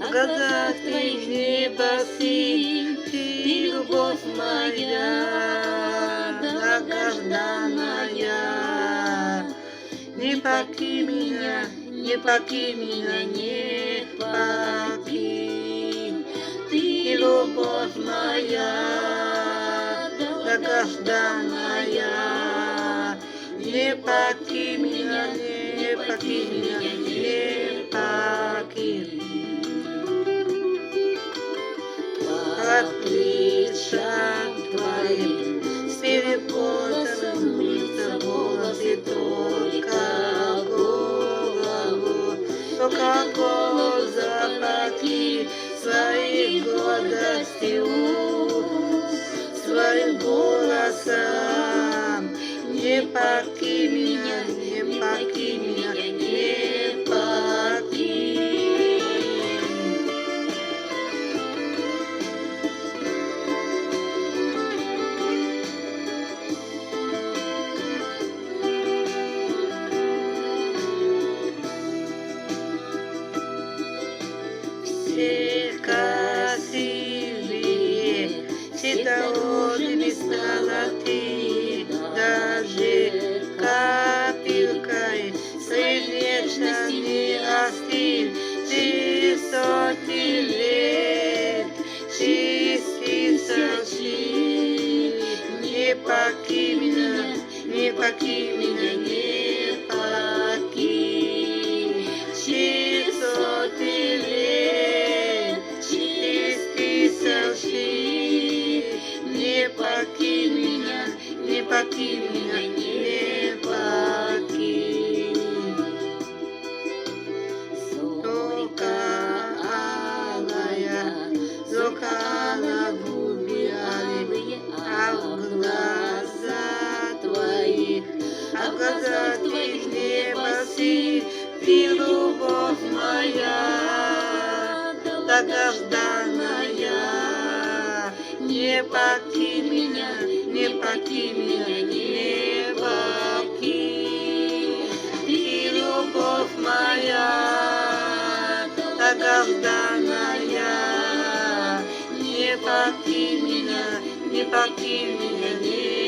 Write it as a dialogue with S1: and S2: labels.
S1: в глазах твоих не погасим. Ты любовь моя, долгожданная. Не покинь меня, не покинь меня, не покинь. Ты любовь моя, долгожданная. Не покинь меня, не покинь меня, не покинь. Под плечам твоим с перепутанным лицом волосы только голову заплати своих гордостей своим голосом. Не покинь меня, не покинь меня, не покинь. Все красивые, все дорогими стала ты, даже капелькой своей вечности не остынь. Ты сотни лет чистится жизнь. Не покинь меня, не покинь меня, не покинь. Сотни лет чистится жизнь. Не покинь меня, не покинь меня, не покинь. Зорка алая, зорка на губе алые, а в глазах твоих небо синь. Ты любовь моя, долгожданная. Не покинь меня, не покинь меня, не покинь. Ты любовь моя, долгожданная. Не покинь меня, не покинь меня, не